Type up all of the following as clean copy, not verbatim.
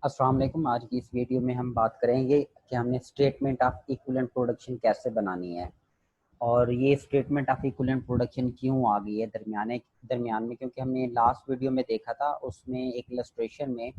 अस्सलाम वालेकुम। आज की इस वीडियो में हम बात करेंगे कि हमने स्टेटमेंट ऑफ इक्विवेलेंट प्रोडक्शन कैसे बनानी है और ये स्टेटमेंट ऑफ इक्विवेलेंट प्रोडक्शन क्यों आ गई है दरमियान में, क्योंकि हमने लास्ट वीडियो में देखा था, उसमें एक इलस्ट्रेशन में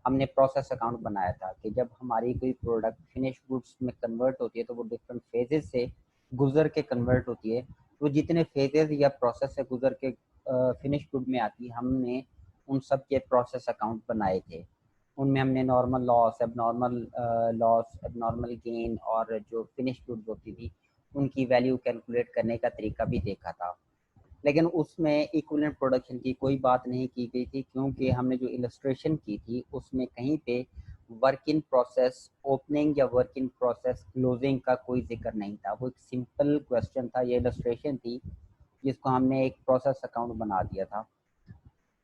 हमने प्रोसेस अकाउंट बनाया था कि जब हमारी कोई प्रोडक्ट फिनिश गुड्स में कन्वर्ट होती है तो वो डिफरेंट फेजेस से गुजर के कन्वर्ट होती है। तो जितने फेजेस या प्रोसेस से गुजर के फिनिश गुड में आती है, हमने उन सब के प्रोसेस अकाउंट बनाए थे। उनमें हमने नॉर्मल लॉस, एबनॉर्मल गेन और जो फिनिश गुड्स होती थी उनकी वैल्यू कैलकुलेट करने का तरीका भी देखा था। लेकिन उसमें इक्विवेलेंट प्रोडक्शन की कोई बात नहीं की गई थी, क्योंकि हमने जो इलस्ट्रेशन की थी उसमें कहीं पे वर्क इन प्रोसेस ओपनिंग या वर्क इन प्रोसेस क्लोजिंग का कोई जिक्र नहीं था। वो एक सिंपल क्वेश्चन था, ये इलस्ट्रेशन थी जिसको हमने एक प्रोसेस अकाउंट बना दिया था।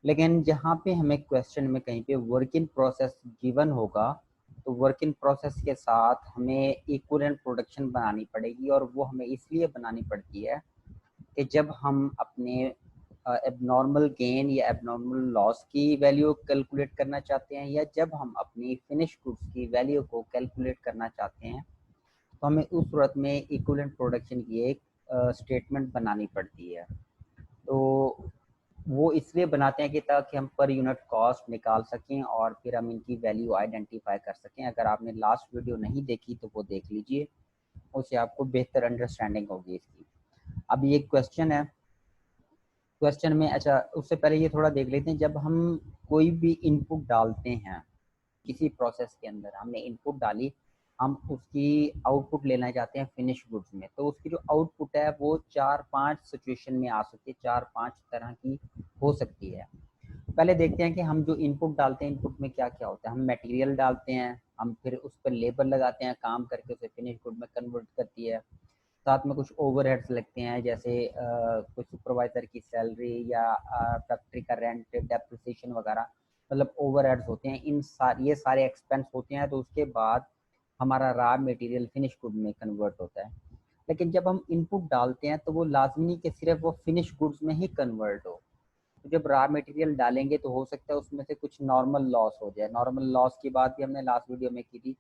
लेकिन जहाँ पे हमें क्वेश्चन में कहीं पे वर्क इन प्रोसेस गिवन होगा, तो वर्क इन प्रोसेस के साथ हमें इक्विवेलेंट प्रोडक्शन बनानी पड़ेगी। और वो हमें इसलिए बनानी पड़ती है कि जब हम अपने एबनॉर्मल गेन या एबनॉर्मल लॉस की वैल्यू कैलकुलेट करना चाहते हैं, या जब हम अपनी फिनिश गुड्स की वैल्यू को कैलकुलेट करना चाहते हैं, तो हमें उस सूरत में इक्विवेलेंट प्रोडक्शन की एक स्टेटमेंट बनानी पड़ती है। तो वो इसलिए बनाते हैं कि ताकि हम पर यूनिट कॉस्ट निकाल सकें और फिर हम इनकी वैल्यू आइडेंटिफाई कर सकें। अगर आपने लास्ट वीडियो नहीं देखी तो वो देख लीजिए, उससे आपको बेहतर अंडरस्टैंडिंग होगी इसकी। अब ये क्वेश्चन है, क्वेश्चन में अच्छा उससे पहले ये थोड़ा देख लेते हैं। जब हम कोई भी इनपुट डालते हैं किसी प्रोसेस के अंदर, हमने इनपुट डाली, हम उसकी आउटपुट लेना चाहते हैं फिनिश गुड्स में, तो उसकी जो आउटपुट है वो 4-5 सिचुएशन में आ सकती है, 4-5 तरह की हो सकती है। पहले देखते हैं कि हम जो इनपुट डालते हैं, इनपुट में क्या क्या होता है। हम मटेरियल डालते हैं, हम फिर उस पर लेबर लगाते हैं, काम करके उसे फिनिश गुड में कन्वर्ट करती है। साथ में कुछ ओवरहेड्स लगते हैं, जैसे कुछ सुपरवाइजर की सैलरी या फैक्ट्री का रेंट, डेप्रिसिएशन वगैरह, मतलब ओवरहेड्स होते हैं। ये सारे एक्सपेंस होते हैं। तो उसके बाद हमारा रॉ मटेरियल फिनिश गुड में कन्वर्ट होता है। लेकिन जब हम इनपुट डालते हैं तो वो लाजमी नहीं कि सिर्फ वो फिनिश गुड्स में ही कन्वर्ट हो। तो जब रॉ मटेरियल डालेंगे तो हो सकता है उसमें से कुछ नॉर्मल लॉस हो जाए। नॉर्मल लॉस की बात भी हमने लास्ट वीडियो में की थी।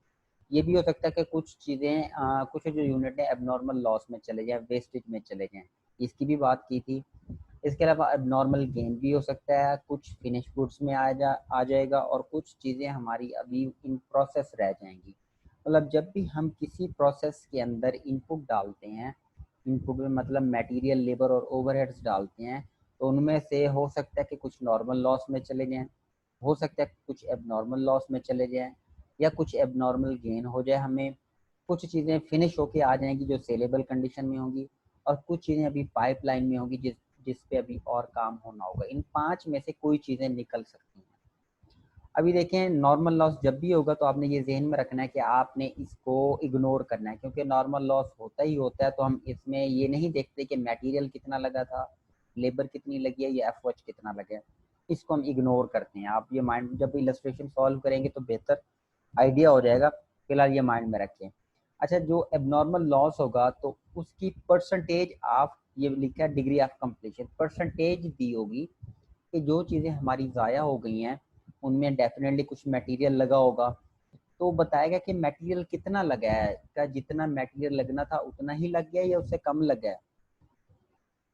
ये भी हो सकता है कि कुछ चीज़ें, कुछ जो यूनिट है एबनॉर्मल लॉस में चले जाए, वेस्टेज में चले जाएं, इसकी भी बात की थी। इसके अलावा एबनॉर्मल गेन भी हो सकता है, कुछ फिनिश गुड्स में आ जाएगा और कुछ चीज़ें हमारी अभी इन प्रोसेस रह जाएंगी। मतलब जब भी हम किसी प्रोसेस के अंदर इनपुट डालते हैं, इनपुट में मतलब मटेरियल, लेबर और ओवरहेड्स डालते हैं, तो उनमें से हो सकता है कि कुछ नॉर्मल लॉस में चले जाएं, हो सकता है कुछ एबनॉर्मल लॉस में चले जाएं, या कुछ एबनॉर्मल गेन हो जाए हमें। कुछ चीज़ें फिनिश होके आ जाएंगी जो सेलेबल कंडीशन में होंगी, और कुछ चीज़ें अभी पाइपलाइन में होंगी जिस पे अभी और काम होना होगा। इन 5 में से कोई चीज़ें निकल सकती हैं। अभी देखें, नॉर्मल लॉस जब भी होगा तो आपने ये ज़हन में रखना है कि आपने इसको इग्नोर करना है, क्योंकि नॉर्मल लॉस होता ही होता है। तो हम इसमें ये नहीं देखते कि मटेरियल कितना लगा था, लेबर कितनी लगी है या एफओएच कितना लगा है, इसको हम इग्नोर करते हैं। आप ये माइंड, जब इलस्ट्रेशन सॉल्व करेंगे तो बेहतर आइडिया हो जाएगा। फिलहाल ये माइंड में रखें। अच्छा, जो एबनॉर्मल लॉस होगा तो उसकी परसेंटेज ऑफ, ये लिखा है डिग्री ऑफ कंप्लीशन, परसेंटेज दी होगी कि जो चीज़ें हमारी ज़ाया हो गई हैं उनमें डेफिनेटली कुछ मटेरियल लगा होगा। तो बताएगा कि मटेरियल कितना लगा है, क्या जितना मटेरियल लगना था उतना ही लग गया या उससे कम लगा है।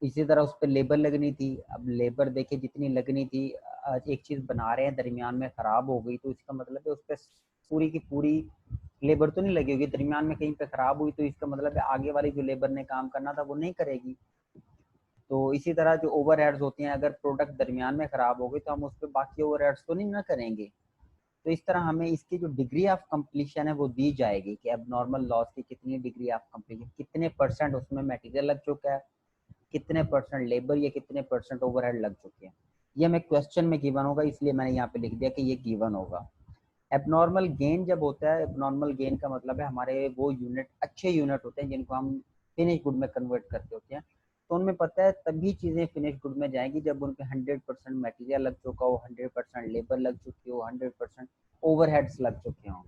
इसी तरह उस पर लेबर लगनी थी। अब लेबर देखिए जितनी लगनी थी, आज एक चीज़ बना रहे हैं, दरमियान में ख़राब हो गई, तो इसका मतलब है उस पर पूरी की पूरी लेबर तो नहीं लगी होगी। दरमियान में कहीं पे ख़राब हुई तो इसका मतलब है आगे वाली जो लेबर ने काम करना था वो नहीं करेगी। तो इसी तरह जो ओवरहेड्स होते हैं, अगर प्रोडक्ट दरमियान में ख़राब हो गई तो हम उस पर बाकी ओवरहेड्स तो नहीं ना करेंगे। तो इस तरह हमें इसकी जो डिग्री ऑफ कंप्लीशन है वो दी जाएगी कि अब नॉर्मल लॉस की कितनी डिग्री ऑफ कंप्लीशन, कितने परसेंट उसमें मटेरियल लग चुका है, कितने परसेंट लेबर या कितने परसेंट ओवरहेड लग चुके हैं। ये हमें क्वेश्चन में गिवन होगा, इसलिए मैंने यहाँ पे लिख दिया कि ये गिवन होगा। एबनॉर्मल गेन जब होता है, एबनॉर्मल गेन का मतलब है हमारे वो यूनिट, अच्छे यूनिट होते हैं जिनको हम फिनिश गुड में कन्वर्ट करते होते हैं। तो उनमें पता है तभी चीज़ें फिनिश गुड में जाएंगी जब उन पे 100% मटेरियल लग चुका हो, 100% लेबर लग चुकी हो, 100% ओवरहेड्स लग चुके हों,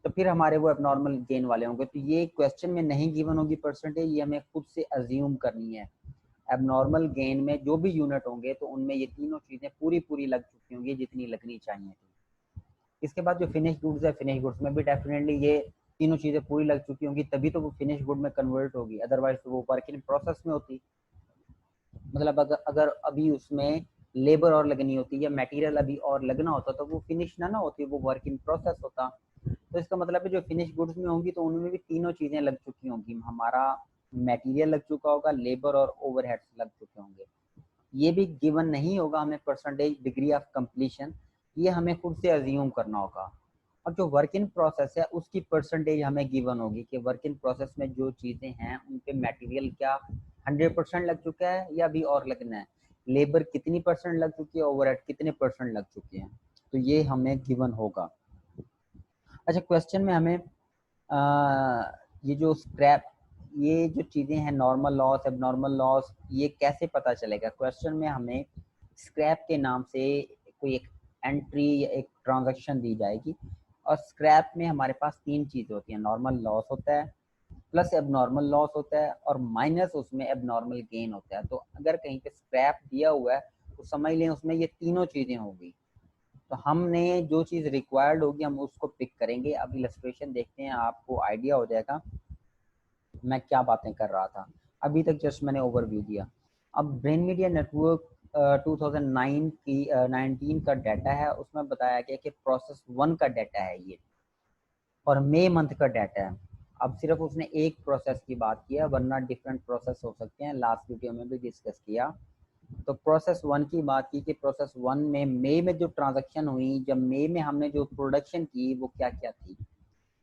तो फिर हमारे वो एबनॉर्मल गेन वाले होंगे। तो ये क्वेश्चन में नहीं गिवन होगी परसेंटेज, ये हमें खुद से अज्यूम करनी है। एबनॉर्मल गेन में जो भी यूनिट होंगे तो उनमें ये तीनों चीज़ें पूरी पूरी लग चुकी होंगी जितनी लगनी चाहिए थी। इसके बाद जो फिनिश गुड्स है, फिनिश गुड्स में भी डेफिनेटली ये तीनों चीज़ें पूरी लग चुकी होंगी, तभी तो वो फिनिश गुड में कन्वर्ट होगी, अदरवाइज तो वो वर्क इन प्रोसेस में होती। मतलब अगर अभी उसमें लेबर और लगनी होती या मटेरियल अभी और लगना होता तो वो फिनिश ना होती, वो वर्क इन प्रोसेस होता। तो इसका मतलब है जो फिनिश गुड्स में होंगी तो उनमें भी तीनों चीज़ें लग चुकी होंगी, हमारा मटेरियल लग चुका होगा, लेबर और ओवरहेड्स लग चुके होंगे। ये भी गिवन नहीं होगा हमें परसेंटेज डिग्री ऑफ कंप्लीशन, ये हमें खुद से अज्यूम करना होगा। और जो वर्क इन प्रोसेस है उसकी परसेंटेज हमें गिवन होगी कि वर्क इन प्रोसेस में जो चीज़ें हैं उन पे मटेरियल क्या 100% लग चुका है या अभी और लगना है, लेबर कितनी परसेंट लग चुकी है, ओवरहेड कितने परसेंट लग चुके हैं, तो ये हमें गिवन होगा। अच्छा, क्वेश्चन में हमें ये जो स्क्रैप, ये जो चीज़ें हैं नॉर्मल लॉस, एबनॉर्मल लॉस, ये कैसे पता चलेगा? क्वेश्चन में हमें स्क्रैप के नाम से कोई एक एंट्री या एक ट्रांजैक्शन दी जाएगी, और स्क्रैप में हमारे पास तीन चीज़ें होती हैं, नॉर्मल लॉस होता है, प्लस एबनॉर्मल लॉस होता है, और माइनस उसमें एबनॉर्मल गेन होता है। तो अगर कहीं पे स्क्रैप दिया हुआ है तो समझ लें उसमें ये तीनों चीज़ें होंगी। तो हमने जो चीज़ रिक्वायर्ड होगी हम उसको पिक करेंगे। अब इलस्ट्रेशन देखते हैं, आपको आइडिया हो जाएगा मैं क्या बातें कर रहा था। अभी तक जस्ट मैंने ओवरव्यू दिया। अब ब्रेन मीडिया नेटवर्क 2009 की 19 का डाटा है, उसमें बताया गया कि प्रोसेस 1 का डाटा है ये, और मई मंथ का डाटा है। अब सिर्फ उसने एक प्रोसेस की बात किया, वरना डिफरेंट प्रोसेस हो सकते हैं, लास्ट वीडियो में भी डिस्कस किया। तो प्रोसेस 1 की बात की कि प्रोसेस 1 में मई में जो ट्रांजैक्शन हुई, जब मई में हमने जो प्रोडक्शन की वो क्या क्या थी,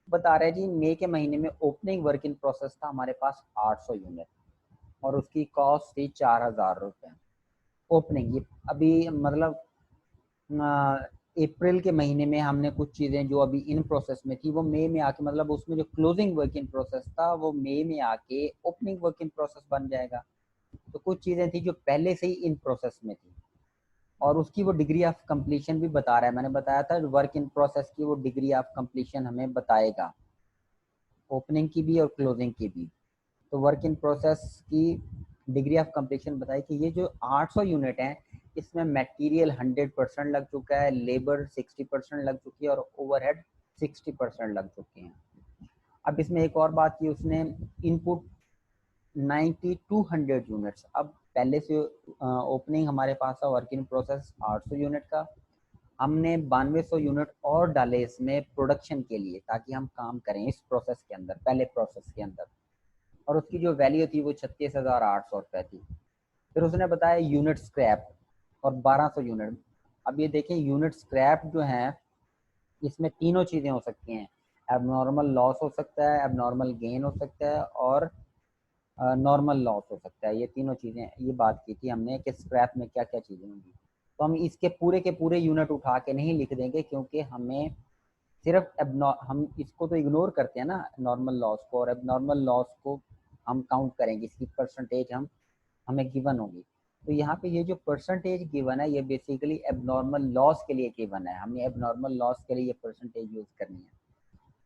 बता रहे जी मई के महीने में ओपनिंग वर्क इन प्रोसेस था हमारे पास 800 यूनिट, और उसकी कॉस्ट थी 4000 रुपये ओपनिंग। ये अभी मतलब अप्रैल के महीने में हमने कुछ चीज़ें जो अभी इन प्रोसेस में थी वो मई में आके, मतलब उसमें जो क्लोजिंग वर्क इन प्रोसेस था वो मई में आके ओपनिंग वर्क इन प्रोसेस बन जाएगा। तो कुछ चीज़ें थी जो पहले से ही इन प्रोसेस में थी, और उसकी वो डिग्री ऑफ कंप्लीशन भी बता रहा है। मैंने बताया था वर्क इन प्रोसेस की वो डिग्री ऑफ कंप्लीशन हमें बताएगा, ओपनिंग की भी और क्लोजिंग की भी। तो वर्क इन प्रोसेस की डिग्री ऑफ कंप्लीशन बताई कि ये जो 800 यूनिट हैं इसमें मटेरियल 100% लग चुका है, लेबर 60% लग चुकी है, और ओवरहेड 60% लग चुके हैं। अब इसमें एक और बात की उसने, इनपुट 9200 यूनिट्स। अब पहले से ओपनिंग हमारे पास था वर्क इन प्रोसेस 800 यूनिट का, हमने 9200 यूनिट और डाले इसमें प्रोडक्शन के लिए, ताकि हम काम करें इस प्रोसेस के अंदर, पहले प्रोसेस के अंदर, और उसकी जो वैल्यू थी वो 36,800 रुपये थी। फिर उसने बताया यूनिट स्क्रैप और 1200 यूनिट। अब ये देखें यूनिट स्क्रैप जो है इसमें तीनों चीज़ें हो सकती हैं, एबनॉर्मल लॉस हो सकता है, एबनॉर्मल गेन हो सकता है, और नॉर्मल लॉस हो सकता है। ये तीनों चीज़ें, ये बात की थी हमने कि स्क्रैप में क्या क्या चीज़ें होंगी। तो हम इसके पूरे के पूरे यूनिट उठा के नहीं लिख देंगे, क्योंकि हमें सिर्फ हम इसको तो इग्नोर करते हैं ना नॉर्मल लॉस को, और एबनॉर्मल लॉस को हम काउंट करेंगे, इसकी परसेंटेज हमें गिवन होगी। तो यहाँ पे ये जो परसेंटेज गिवन है ये बेसिकली एबनॉर्मल लॉस के लिए गिवन है, हमें एबनॉर्मल लॉस के लिए ये परसेंटेज यूज करनी है।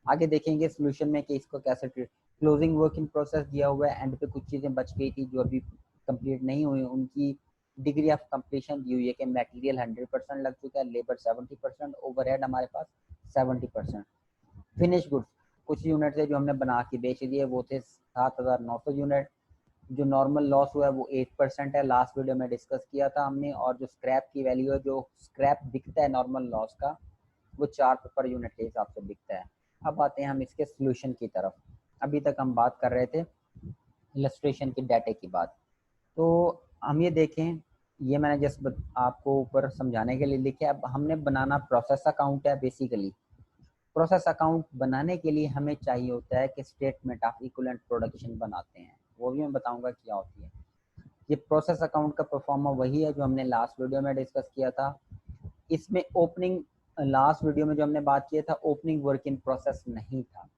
आगे देखेंगे सोल्यूशन में कि इसको कैसे treat. Closing work in process दिया हुआ है, एंड पे कुछ चीज़ें बच गई थी जो अभी कंप्लीट नहीं हुई, उनकी डिग्री ऑफ कंप्लीशन दी हुई है कि मटेरियल 100% लग चुका है, लेबर 70%, ओवरहेड हमारे पास 70%। फिनिश गुड्स कुछ यूनिट है जो हमने बना के बेच दिए, वो थे 7900 यूनिट। जो नॉर्मल लॉस हुआ है वो 8% है, लास्ट वीडियो में डिस्कस किया था हमने। और जो स्क्रैप की वैल्यू है, जो स्क्रैप बिकता है नॉर्मल लॉस का, वो 4 पर यूनिट के हिसाब से बिकता है। अब आते हैं हम इसके सोल्यूशन की तरफ। अभी तक हम बात कर रहे थे इलस्ट्रेशन की डाटे की बात। तो हम ये देखें, ये मैंने जस्ट आपको ऊपर समझाने के लिए लिखे। अब हमने बनाना प्रोसेस अकाउंट है। बेसिकली प्रोसेस अकाउंट बनाने के लिए हमें चाहिए होता है कि स्टेटमेंट ऑफ इक्विवेलेंट प्रोडक्शन बनाते हैं, वो भी मैं बताऊंगा क्या होती है। ये प्रोसेस अकाउंट का परफॉर्मा वही है जो हमने लास्ट वीडियो में डिस्कस किया था। इसमें ओपनिंग, लास्ट वीडियो में जो हमने बात किया था ओपनिंग वर्क इन प्रोसेस नहीं था।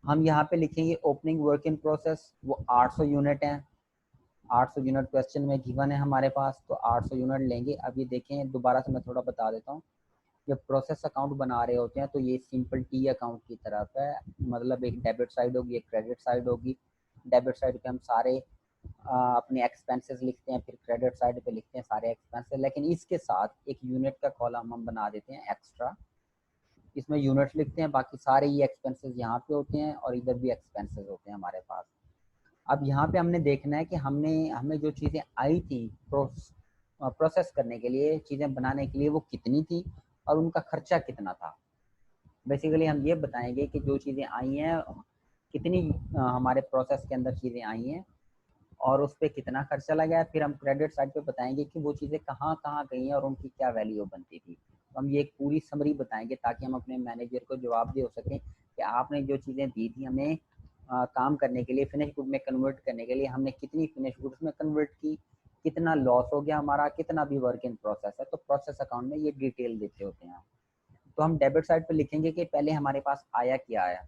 हम यहाँ पे लिखेंगे ओपनिंग वर्क इन प्रोसेस, वो 800 यूनिट हैं। 800 यूनिट क्वेश्चन में गिवन है हमारे पास, तो 800 यूनिट लेंगे। अब ये देखें, दोबारा से मैं थोड़ा बता देता हूँ। जब प्रोसेस अकाउंट बना रहे होते हैं तो ये सिंपल टी अकाउंट की तरफ है, मतलब एक डेबिट साइड होगी, एक क्रेडिट साइड होगी। डेबिट साइड पे हम सारे अपने एक्सपेंसेस लिखते हैं, फिर क्रेडिट साइड पे लिखते हैं सारे एक्सपेंसेस, लेकिन इसके साथ एक यूनिट का कॉलम हम बना देते हैं एक्स्ट्रा, इसमें यूनिट्स लिखते हैं, बाकी सारे ये एक्सपेंसेस यहाँ पे होते हैं और इधर भी एक्सपेंसेस होते हैं हमारे पास। अब यहाँ पे हमने देखना है कि हमें जो चीज़ें आई थी प्रोसेस करने के लिए, चीज़ें बनाने के लिए, वो कितनी थी और उनका खर्चा कितना था। बेसिकली हम ये बताएंगे कि जो चीज़ें आई हैं कितनी हमारे प्रोसेस के अंदर चीज़ें आई हैं और उस पर कितना खर्चा लगा है। फिर हम क्रेडिट साइड पे बताएंगे कि वो चीज़ें कहाँ कहाँ गई हैं और उनकी क्या वैल्यू बनती थी। तो हम ये एक पूरी समरी बताएंगे ताकि हम अपने मैनेजर को जवाब दे सकें कि आपने जो चीज़ें दी थी हमें काम करने के लिए, फिनिश गुड में कन्वर्ट करने के लिए, हमने कितनी फिनिश गुड्स में कन्वर्ट की, कितना लॉस हो गया हमारा, कितना भी वर्क इन प्रोसेस है। तो प्रोसेस अकाउंट में ये डिटेल देते होते हैं। तो हम डेबिट साइड पे लिखेंगे कि पहले हमारे पास आया क्या आया।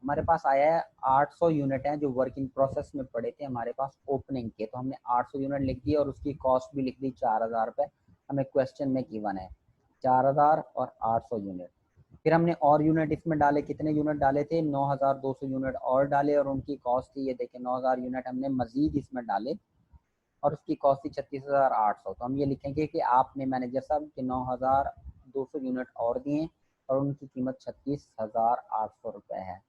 हमारे पास आया है 800 यूनिट हैं जो वर्क इन प्रोसेस में पड़े थे हमारे पास ओपनिंग के। तो हमने 800 यूनिट लिख दी और उसकी कॉस्ट भी लिख दी 4000 रुपये, हमें क्वेश्चन में गिवन है 4000 और 800 यूनिट। फिर हमने और यूनिट इसमें डाले, कितने यूनिट डाले थे 9200 यूनिट और डाले और उनकी कॉस्ट थी, ये देखें 9000 यूनिट हमने मजीद इसमें डाले और उसकी कॉस्ट थी 36,800। तो हम ये लिखेंगे कि आपने मैनेजर साहब के 9200 यूनिट और दिए और उनकी कीमत 36,800 रुपये है।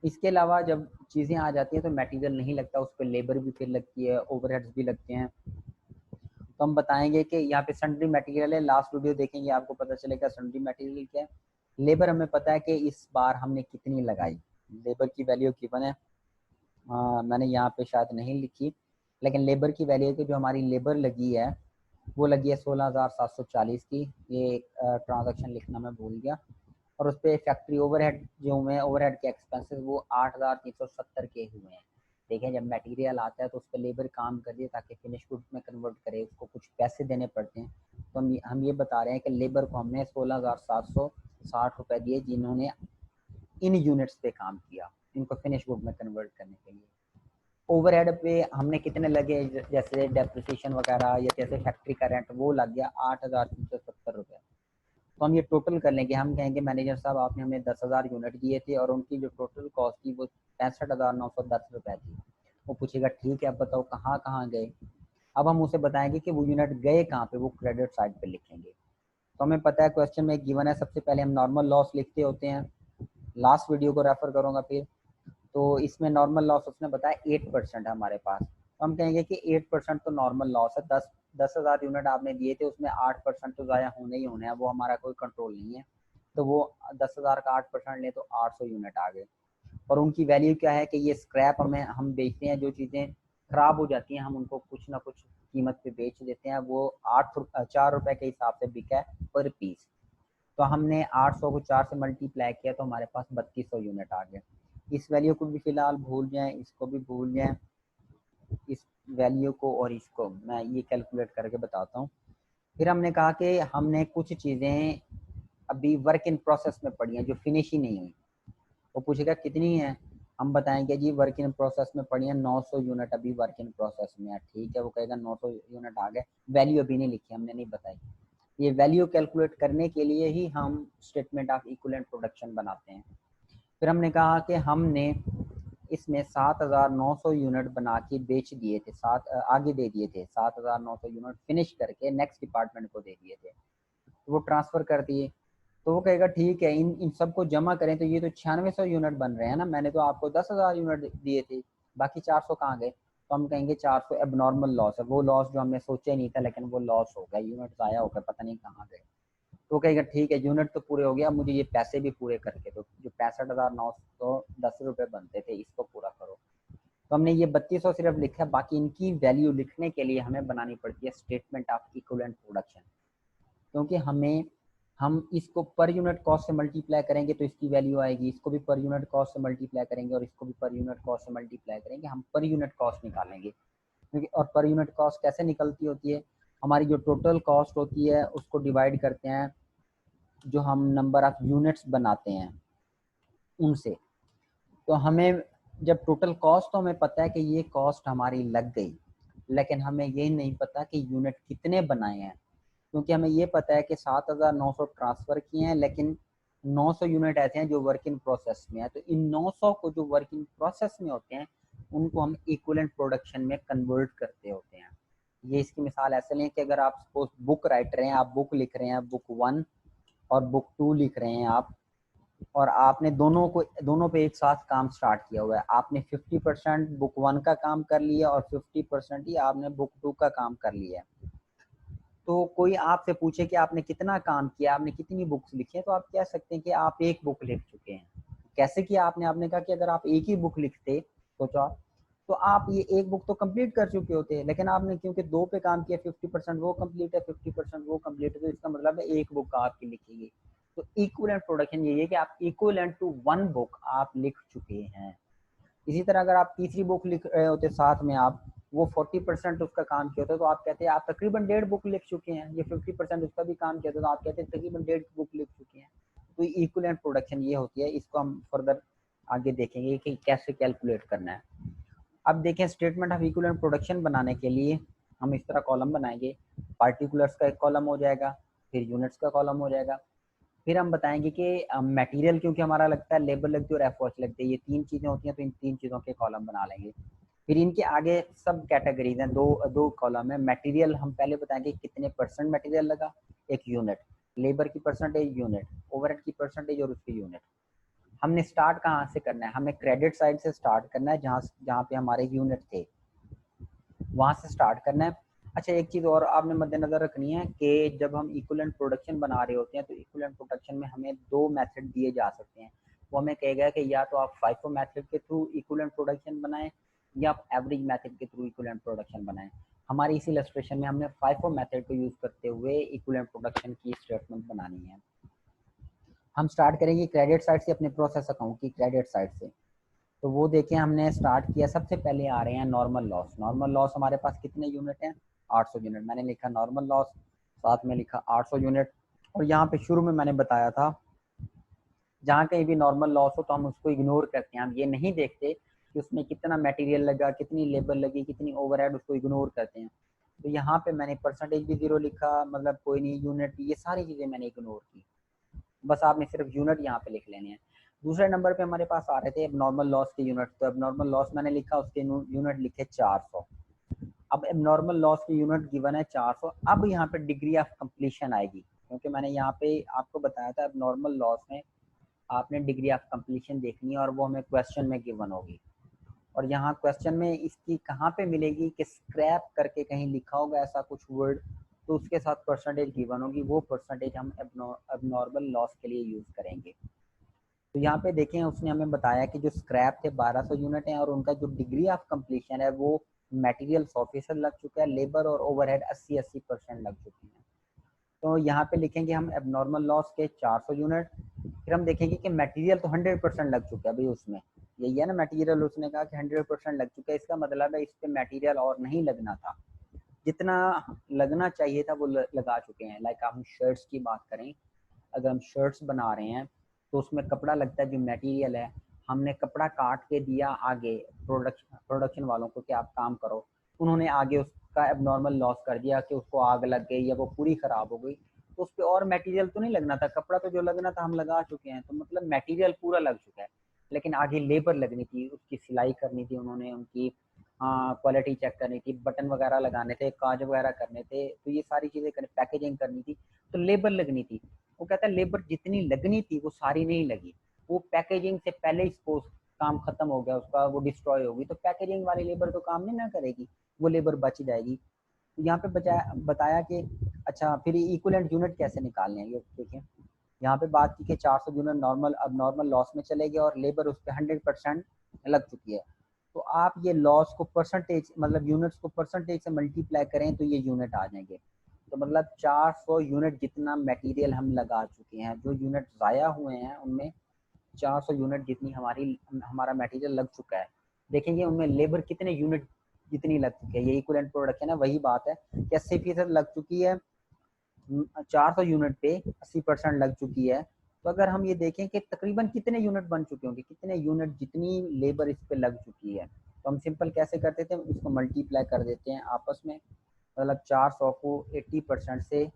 इसके अलावा जब चीज़ें आ जाती हैं तो मटेरियल नहीं लगता, उस पर लेबर भी फिर लगती है, ओवरहेड्स भी लगते हैं। तो हम बताएंगे कि यहाँ पे सन्ड्री मटेरियल है, लास्ट वीडियो देखेंगे आपको पता चलेगा सन्ड्री मटेरियल क्या है। लेबर हमें पता है कि इस बार हमने कितनी लगाई, लेबर की वैल्यू गिवन है। मैंने यहाँ पे शायद नहीं लिखी, लेकिन लेबर की वैल्यू की जो हमारी लेबर लगी है वो लगी है 16,740 की। ये ट्रांजैक्शन लिखना मैं भूल गया। और उस पर फैक्ट्री ओवरहेड जो हुए हैं, ओवरहेड के एक्सपेंसेस वो 8,370 के हुए हैं। देखें जब मटेरियल आता है तो उस पर लेबर काम करिए ताकि फिनिश गुड में कन्वर्ट करे, उसको कुछ पैसे देने पड़ते हैं। तो हम ये बता रहे हैं कि लेबर को हमने 16,760 रुपये दिए जिन्होंने इन यूनिट्स पे काम किया, इनको फिनिश गुड में कन्वर्ट करने के लिए। ओवरहेड पे हमने कितने लगे, जैसे डेप्रिसिएशन वगैरह या जैसे फैक्ट्री का रेंट, वो लग गया 8,370 रुपये। तो हम ये टोटल कर लेंगे, हम कहेंगे मैनेजर साहब आपने हमें 10,000 यूनिट दिए थे और उनकी जो टोटल कॉस्ट थी वो 65,910 रुपये थी। वो पूछेगा ठीक है अब बताओ कहाँ कहाँ गए। अब हम उसे बताएंगे कि वो यूनिट गए कहाँ पे, वो क्रेडिट साइड पे लिखेंगे। तो हमें पता है क्वेश्चन में गिवन है, सबसे पहले हम नॉर्मल लॉस लिखते होते हैं। लास्ट वीडियो को रेफर करूँगा फिर। तो इसमें नॉर्मल लॉस उसने बताया 8% है हमारे पास। तो हम कहेंगे कि 8% तो नॉर्मल लॉस है। 10,000 यूनिट आपने दिए थे, उसमें 8% तो ज़ाया होने ही होने हैं, वो हमारा कोई कंट्रोल नहीं है। तो वो 10,000 का 8% ले तो 800 यूनिट आ गए। और उनकी वैल्यू क्या है कि ये स्क्रैप हम बेचते हैं, जो चीज़ें ख़राब हो जाती हैं हम उनको कुछ ना कुछ कीमत पे बेच देते हैं। वो 4 रुपये के हिसाब से बिका है पर पीस। तो हमने 800 को 4 से मल्टीप्लाई किया तो हमारे पास 3200 यूनिट आ गए। इस वैल्यू को भी फिलहाल भूल जाएं, इसको भी भूल जाएं, इस वैल्यू को और इसको मैं ये कैलकुलेट करके बताता हूँ। फिर हमने कहा कि हमने कुछ चीज़ें अभी वर्क इन प्रोसेस में पड़ी हैं जो फिनिश ही नहीं हुई। वो पूछेगा कितनी है, हम बताएंगे जी वर्क इन प्रोसेस में पड़ी है 900 यूनिट अभी वर्क इन प्रोसेस में है। ठीक है, वो कहेगा 900 यूनिट आ गए, वैल्यू अभी नहीं लिखी, हमने नहीं बताई। ये वैल्यू कैलकुलेट करने के लिए ही हम स्टेटमेंट ऑफ इक्विवेलेंट प्रोडक्शन बनाते हैं। फिर हमने कहा कि हमने इसमें 7,900 यूनिट बना के बेच दिए थे, आगे दे दिए थे। 7,900 यूनिट फिनिश करके नेक्स्ट डिपार्टमेंट को दे दिए थे, तो वो ट्रांसफ़र कर दिए। तो वो कहेगा ठीक है, इन सबको जमा करें तो ये तो 9600 यूनिट बन रहे हैं ना, मैंने तो आपको 10,000 यूनिट दिए थे, बाकी 400 कहाँ गए। तो हम कहेंगे 400 एबनॉर्मल लॉस है, वो लॉस जो हमने सोचा ही नहीं था लेकिन वो लॉस हो गया, यूनिट ज़ाया हो गया, पता नहीं कहाँ गए। तो कहेगा ठीक है यूनिट तो पूरे हो गया, मुझे ये पैसे भी पूरे करके दो, जो 65,910 रुपये बनते थे इसको पूरा करो। तो हमने ये 3200 सिर्फ लिखा है, बाकी इनकी वैल्यू लिखने के लिए हमें बनानी पड़ती है स्टेटमेंट ऑफ इक्विवेलेंट प्रोडक्शन। क्योंकि हम इसको पर यूनिट कॉस्ट से मल्टीप्लाई करेंगे तो इसकी वैल्यू आएगी, इसको भी पर यूनिट कॉस्ट से मल्टीप्लाई करेंगे और इसको भी पर यूनिट कॉस्ट से मल्टीप्लाई करेंगे, हम पर यूनिट कॉस्ट निकालेंगे। क्योंकि और पर यूनिट कॉस्ट कैसे निकलती होती है, हमारी जो टोटल कॉस्ट होती है उसको डिवाइड करते हैं जो हम नंबर ऑफ यूनिट्स बनाते हैं उनसे। तो हमें जब टोटल कॉस्ट, तो हमें पता है कि ये कॉस्ट हमारी लग गई, लेकिन हमें ये नहीं पता कि यूनिट कितने बनाए हैं। क्योंकि हमें ये पता है कि 7,900 ट्रांसफ़र किए हैं, लेकिन 900 यूनिट ऐसे हैं जो वर्क इन प्रोसेस में है। तो इन 900 को जो वर्क इन प्रोसेस में होते हैं उनको हम इक्विवेलेंट प्रोडक्शन में कन्वर्ट करते होते हैं। ये इसकी मिसाल ऐसे लें कि अगर आप सपोज बुक राइटर हैं, आप बुक लिख रहे हैं, बुक 1 और बुक 2 लिख रहे हैं आप, और आपने दोनों पे एक साथ काम स्टार्ट किया हुआ है। आपने 50% बुक 1 का काम कर लिया और 50% ही आपने बुक 2 का काम कर लिया है। तो कोई आपसे पूछे कि आपने कितना काम किया, आपने कितनी बुक्स लिखी है, तो आप कह सकते हैं कि आप एक बुक लिख चुके हैं। कैसे किया आपने कहा कि अगर आप एक ही बुक लिखते, सोचो आप, तो आप ये एक बुक तो कंप्लीट कर चुके होते, लेकिन आपने क्योंकि 2 पे काम किया, 50% वो कंप्लीट है, 50% वो कंप्लीट है, तो इसका मतलब है एक बुक आपकी लिखी गई। तो इक्विवेलेंट प्रोडक्शन यही है कि आप इक्विवेलेंट टू 1 बुक आप लिख चुके हैं। इसी तरह अगर आप तीसरी बुक लिख रहे होते साथ में, आप वो 40% उसका काम किया होता, तो आप कहते हैं आप तकरीबन 1.5 बुक लिख चुके हैं। ये 50% उसका भी काम किया था, तो आप कहते हैं तकरीबन 1.5 बुक लिख चुके हैं। तो इक्विवेलेंट प्रोडक्शन ये होती है। इसको हम फर्दर आगे देखेंगे कि कैसे कैलकुलेट करना है। अब देखें, स्टेटमेंट ऑफ इक्विवेलेंट प्रोडक्शन बनाने के लिए हम इस तरह कॉलम बनाएंगे। पार्टिकुलर्स का एक कॉलम हो जाएगा, फिर यूनिट्स का कॉलम हो जाएगा, फिर हम बताएंगे कि मटेरियल क्योंकि हमारा लगता है, लेबर लगती है और एफ वॉच लगती है, ये 3 चीज़ें होती हैं, तो इन 3 चीज़ों के कॉलम बना लेंगे। फिर इनके आगे सब कैटेगरीज हैं, दो कॉलम है। मटेरियल हम पहले बताएंगे कितने परसेंट मटेरियल लगा, एक यूनिट, लेबर की परसेंटेज यूनिट, ओवरहेड की परसेंटेज और उसकी यूनिट। हमने स्टार्ट कहाँ से करना है, हमें क्रेडिट साइड से स्टार्ट करना है, जहाँ जहाँ पे हमारे यूनिट थे वहां से स्टार्ट करना है। अच्छा, एक चीज़ और आपने मद्देनजर रखनी है कि जब हम इक्विवेलेंट प्रोडक्शन बना रहे होते हैं, तो इक्विवेलेंट प्रोडक्शन में हमें 2 मेथड दिए जा सकते हैं। वो हमें कहेगा कि या तो आप FIFO मेथड के थ्रू इक्विवेलेंट प्रोडक्शन बनाएं, या आप एवरेज मेथड के थ्रू इक्विवेलेंट प्रोडक्शन बनाएं। हमारी इस इलस्ट्रेशन में हमने FIFO मेथड को यूज़ करते हुए इक्विवेलेंट प्रोडक्शन की स्टेटमेंट बनानी है। हम स्टार्ट करेंगे क्रेडिट साइड से, अपने प्रोसेस अकाउंट की क्रेडिट साइड से। तो वो देखें, हमने स्टार्ट किया, सबसे पहले आ रहे हैं नॉर्मल लॉस। नॉर्मल लॉस हमारे पास कितने यूनिट हैं, 800 यूनिट। मैंने लिखा नॉर्मल लॉस, साथ में लिखा 800 यूनिट। और यहाँ पे शुरू में मैंने बताया था, जहाँ कहीं भी नॉर्मल लॉस हो तो हम उसको इग्नोर करते हैं, हम ये नहीं देखते कि उसमें कितना मटेरियल लगा, कितनी लेबर लगी, कितनी ओवरहेड, उसको इग्नोर करते हैं। तो यहाँ पे मैंने परसेंटेज भी 0 लिखा, मतलब कोई नहीं, यूनिट, ये सारी चीज़ें मैंने इग्नोर की। बस आपने सिर्फ यूनिट यहाँ पे लिख लेने हैं। दूसरे नंबर पे हमारे पास आ रहे थे एबनॉर्मल लॉस के यूनिट। तो एबनॉर्मल लॉस मैंने लिखा, उसके यूनिट लिखे 400। अब एबनॉर्मल लॉस की यूनिट गिवन है 400। अब यहाँ पे डिग्री ऑफ कंप्लीशन आएगी, क्योंकि मैंने यहाँ पे आपको बताया था एबनॉर्मल लॉस में आपने डिग्री ऑफ कंप्लीशन देखनी है, और वो हमें क्वेश्चन में गिवन होगी। और यहाँ क्वेश्चन में इसकी कहाँ पे मिलेगी कि स्क्रैप करके कहीं लिखा होगा ऐसा कुछ वर्ड, तो उसके साथ परसेंटेज गिवन होगी, वो परसेंटेज हम एबनॉर्मल लॉस के लिए यूज़ करेंगे। तो यहाँ पे देखें, उसने हमें बताया कि जो स्क्रैप थे 1200 यूनिट हैं, और उनका जो डिग्री ऑफ कंप्लीशन है वो मटेरियल 100% लग चुका है, लेबर और ओवरहेड 80% लग चुकी हैं। तो यहाँ पे लिखेंगे हम एबनॉर्मल लॉस के 400 यूनिट। फिर हम देखेंगे कि मटेरियल तो 100% लग चुका है भाई, उसमें यही है ना, मटेरियल उसने कहा कि 100% लग चुका है। इसका मतलब है इस पे मटेरियल और नहीं लगना था, जितना लगना चाहिए था वो लगा चुके हैं। लाइक हम शर्ट्स की बात करें, अगर हम शर्ट्स बना रहे हैं तो उसमें कपड़ा लगता है, जो मटेरियल है, हमने कपड़ा काट के दिया आगे प्रोडक्शन वालों को कि आप काम करो, उन्होंने आगे उसका एबनॉर्मल लॉस कर दिया कि उसको आग लग गई या वो पूरी खराब हो गई, तो उस पर और मटेरियल तो नहीं लगना था, कपड़ा तो जो लगना था हम लगा चुके हैं, तो मतलब मटेरियल पूरा लग चुका है। लेकिन आगे लेबर लगनी थी, उसकी सिलाई करनी थी, उन्होंने उनकी क्वालिटी चेक करनी थी, बटन वगैरह लगाने थे, काज वगैरह करने थे, तो ये सारी चीज़ें करनी, पैकेजिंग करनी थी, तो लेबर लगनी थी। वो कहता है लेबर जितनी लगनी थी वो सारी नहीं लगी, वो पैकेजिंग से पहले ही काम खत्म हो गया उसका, वो डिस्ट्रॉय होगी, तो पैकेजिंग वाली लेबर तो काम नहीं ना करेगी, वो लेबर बच जाएगी। तो यहाँ पे बताया कि अच्छा, फिर इक्विवेलेंट यूनिट कैसे निकालने हैं, ये देखिए यहाँ पे बात की कि 400 यूनिट नॉर्मल अब नॉर्मल लॉस में चले गए और लेबर उस पर 100% लग चुकी है। तो आप ये लॉस को परसेंटेज, मतलब यूनिट्स को परसेंटेज से मल्टीप्लाई करें तो ये यूनिट आ जाएंगे। तो मतलब 400 यूनिट जितना मटेरियल हम लगा चुके हैं, जो यूनिट ज़ाया हुए हैं उनमें 400 यूनिट जितनी हमारा मटेरियल लग चुका है। देखेंगे उनमें लेबर कितने यूनिट जितनी लग चुकी है, ये इक्विवेलेंट प्रोडक्शन है, वही बात है कि 80% लग चुकी है, 400 यूनिट पे 80% लग चुकी है। तो अगर हम ये देखें कि तकरीबन कितने यूनिट बन चुके होंगे, कितने यूनिट जितनी लेबर इस पे लग चुकी है, तो हम सिंपल कैसे करते थे, इसको मल्टीप्लाई कर देते हैं आपस में। मतलब 400 को 80% से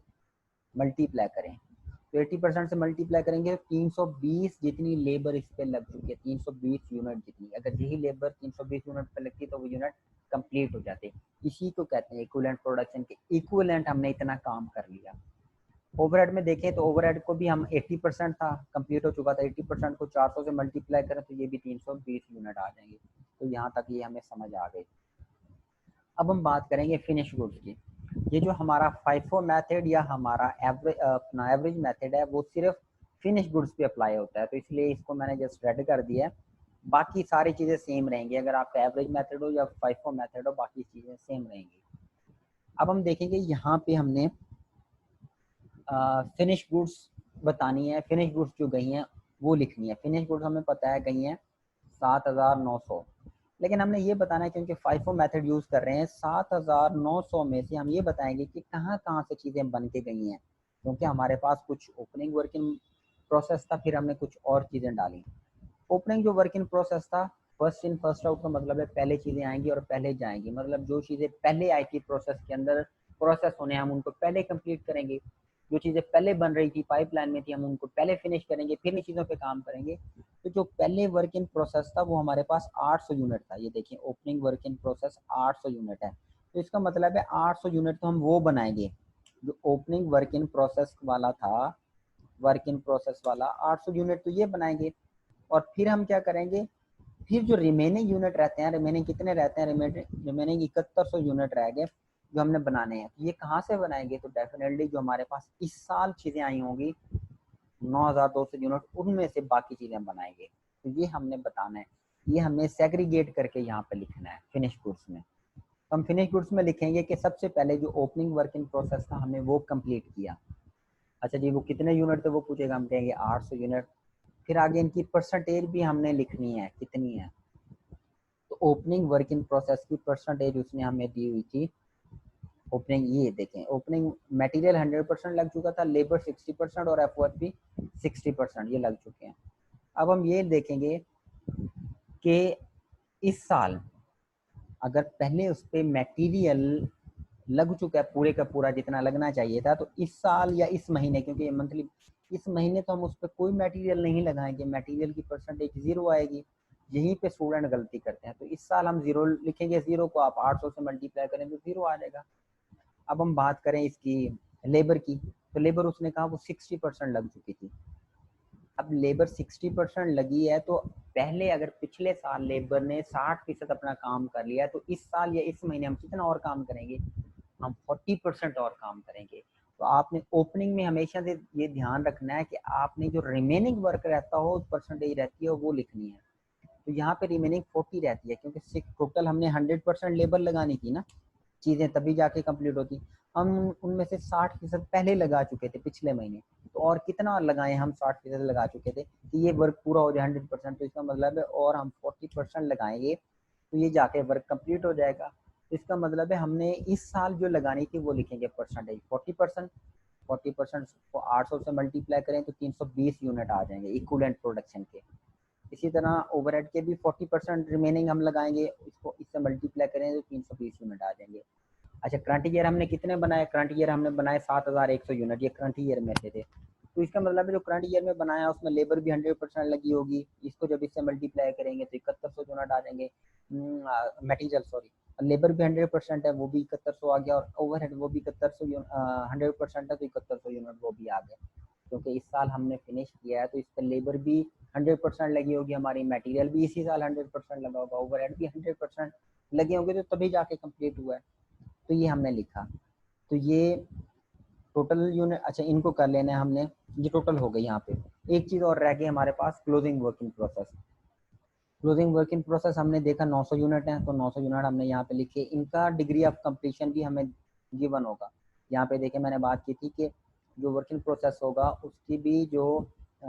मल्टीप्लाई करें, तो 80% से मल्टीप्लाई करेंगे तो 320 जितनी लेबर इस पे लग चुकी है, 320 यूनिट जितनी, अगर यही लेबर 320 यूनिट पे लगती तो वो यूनिट कंप्लीट हो जाते। इसी को कहते हैं इक्विवेलेंट प्रोडक्शन के, इक्विवेलेंट हमने इतना काम कर लिया। ओवरहेड में देखें तो ओवरहेड को भी हम 80% था, कंप्लीट हो चुका था, 80% को 400 से मल्टीप्लाई करें तो ये भी 320 यूनिट आ जाएंगे। तो यहाँ तक ये हमें समझ आ गई। अब हम बात करेंगे फिनिश गुड्स की। ये जो हमारा फाइफो मेथड या हमारा अपना एवरेज मेथड है वो सिर्फ फिनिश गुड्स पे अप्लाई होता है, तो इसलिए इसको मैंने जस्ट रेड कर दिया है। बाकी सारी चीज़ें सेम रहेंगी, अगर आपका एवरेज मेथड हो या फाइफो मेथड हो, बाकी चीज़ें सेम रहेंगी। अब हम देखेंगे यहाँ पे हमने फिनिश गुड्स बतानी है, फिनिश गुड्स जो गई हैं वो लिखनी है। फिनिश गुड्स हमें पता है गई हैं 7,900, लेकिन हमने ये बताना है क्योंकि फाइफो मेथड यूज़ कर रहे हैं, 7,900 में से हम ये बताएंगे कि कहाँ कहाँ से चीज़ें बन के गई हैं, क्योंकि हमारे पास कुछ ओपनिंग वर्किंग प्रोसेस था, फिर हमने कुछ और चीज़ें डाली। ओपनिंग जो वर्किंग प्रोसेस था, फर्स्ट इन फर्स्ट आउट का मतलब है पहले चीज़ें आएंगी और पहले जाएंगी, मतलब जो चीज़ें पहले आई थी प्रोसेस के अंदर, प्रोसेस होने हम उनको पहले कंप्लीट करेंगे। जो चीज़ें पहले बन रही थी, पाइपलाइन में थी, हम उनको पहले फिनिश करेंगे, फिर इन चीज़ों पे काम करेंगे। तो जो पहले वर्क इन प्रोसेस था वो हमारे पास 800 यूनिट था। ये देखिए opening work in process 800 unit है, तो इसका मतलब है 800 यूनिट तो हम वो बनाएंगे जो ओपनिंग वर्क इन प्रोसेस वाला था, वर्क इन प्रोसेस वाला 800 यूनिट तो ये बनाएंगे। और फिर हम क्या करेंगे, फिर जो रिमेनिंग यूनिट रहते हैं, रिमेनिंग कितने रहते हैं, रिमेनिंग 7100 यूनिट रह गए जो हमने बनाने हैं। तो ये कहाँ से बनाएंगे, तो डेफिनेटली जो हमारे पास इस साल चीज़ें आई होंगी 9200 यूनिट, उनमें से बाकी चीज़ें बनाएंगे। तो ये हमने बताना है, ये हमने सेग्रीगेट करके यहाँ पे लिखना है फिनिश गुड्स में। तो हम फिनिश गुड्स में लिखेंगे कि सबसे पहले जो ओपनिंग वर्किंग प्रोसेस था हमने वो कंप्लीट किया। अच्छा जी, वो कितने यूनिट थे वो पूछेगा, हम कहेंगे 800 यूनिट। फिर आगे इनकी परसेंटेज भी हमने लिखनी है कितनी है, तो ओपनिंग वर्किंग प्रोसेस की परसेंटेज उसने हमें दी हुई थी। ओपनिंग ये देखें, ओपनिंग मटेरियल 100% लग चुका था, लेबर 60% और एफओएफ भी 60% ये लग चुके हैं। अब हम ये देखेंगे कि इस साल अगर पहले उस पर मटेरियल लग चुका है पूरे का पूरा जितना लगना चाहिए था, तो इस साल या इस महीने, क्योंकि ये मंथली, इस महीने तो हम उस पर कोई मटेरियल नहीं लगाएंगे, मटेरियल की परसेंटेज 0 आएगी। यहीं पे स्टूडेंट गलती करते हैं। तो इस साल हम 0 लिखेंगे, 0 को आप 800 से मल्टीप्लाई करें तो 0 आ जाएगा। अब हम बात करें इसकी लेबर की, तो लेबर उसने कहा वो 60% लग चुकी थी। अब लेबर 60% लगी है, तो पहले अगर पिछले साल लेबर ने 60% अपना काम कर लिया है, तो इस साल या इस महीने हम कितना और काम करेंगे, हम 40% और काम करेंगे। तो आपने ओपनिंग में हमेशा से ये ध्यान रखना है कि आपने जो रिमेनिंग वर्क रहता हो, परसेंटेज रहती है वो लिखनी है। तो यहाँ पे रिमेनिंग 40 रहती है, क्योंकि टोटल हमने 100% लेबर लगानी थी ना, चीज़ें तभी जाके कंप्लीट होती। हम उनमें से 60% पहले लगा चुके थे पिछले महीने, तो और कितना और लगाए, हम 60% लगा चुके थे कि ये वर्क पूरा हो जाए 100%। तो इसका मतलब है और हम 40% लगाएंगे तो ये जाके वर्क कंप्लीट हो जाएगा। तो इसका मतलब है हमने इस साल जो लगानी थी वो लिखेंगे परसेंटेज 40%। 40% को 800 से मल्टीप्लाई करें तो 320 यूनिट आ जाएंगे इक्विवेलेंट प्रोडक्शन के। इसी तरह ओवरहेड के भी 40% रिमेनिंग हम लगाएंगे, इसको इससे मल्टीप्लाई करें तो 320 यूनिट आ जाएंगे। अच्छा, करंट ईयर हमने कितने बनाए, करंट ईयर हमने बनाए 7,100 यूनिट, ये करंट ईयर में से थे। तो इसका मतलब है जो करंट ईयर में बनाया उसमें लेबर भी 100% लगी होगी, इसको जब इससे मल्टीप्लाई करेंगे तो 7100 यूनिट आ जाएंगे। मटीरियल सॉरी, लेबर भी 100% है, वो भी 7100 आ गया, और ओवरहेड वो भी 7100 100% है तो 7100 यूनिट वो भी आ गया। क्योंकि इस साल हमने फिनिश किया है तो इस पर लेबर भी 100% लगी होगी हमारी, मटेरियल भी इसी साल 100% लगा होगा, ओवरहेड भी 100% लगे होंगे, तो तभी जाके कंप्लीट हुआ है। तो ये हमने लिखा। तो ये टोटल यूनिट, अच्छा इनको कर लेना है हमने, ये टोटल हो गई। यहाँ पे एक चीज़ और रह गई हमारे पास, closing working process. Closing working process हमने देखा 900 यूनिट है, तो 900 यूनिट हमने यहाँ पे लिखे। इनका डिग्री ऑफ कंप्लीशन भी हमें गिवन होगा। यहाँ पे देखिए मैंने बात की थी कि जो वर्किंग प्रोसेस होगा उसकी भी जो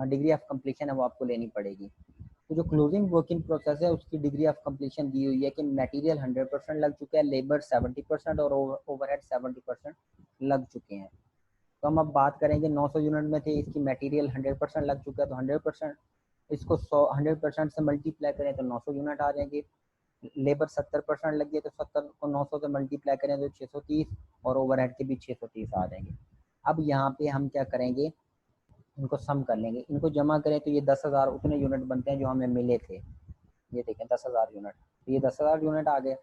डिग्री ऑफ कंप्लीशन है वो आपको लेनी पड़ेगी। तो जो क्लोजिंग वर्किंग प्रोसेस है उसकी डिग्री ऑफ कंप्लीशन दी हुई है कि मटेरियल 100% लग चुका है, लेबर 70% और ओवरहेड 70% लग चुके हैं। तो हम अब बात करेंगे 900 यूनिट में थे, इसकी मटेरियल 100% लग चुका है, तो 100% इसको 100% से मल्टीप्लाई करें तो 900 यूनिट आ जाएंगे। लेबर 70% लगी है तो 70 को 900 से मल्टीप्लाई करें तो 630, और ओवरहेड के भी 630 आ जाएंगे। अब यहाँ पे हम क्या करेंगे, इनको सम कर लेंगे, इनको जमा करें तो ये 10,000 उतने यूनिट बनते हैं जो हमें मिले थे। ये देखें 10,000 यूनिट, तो ये 10,000 यूनिट आ गए।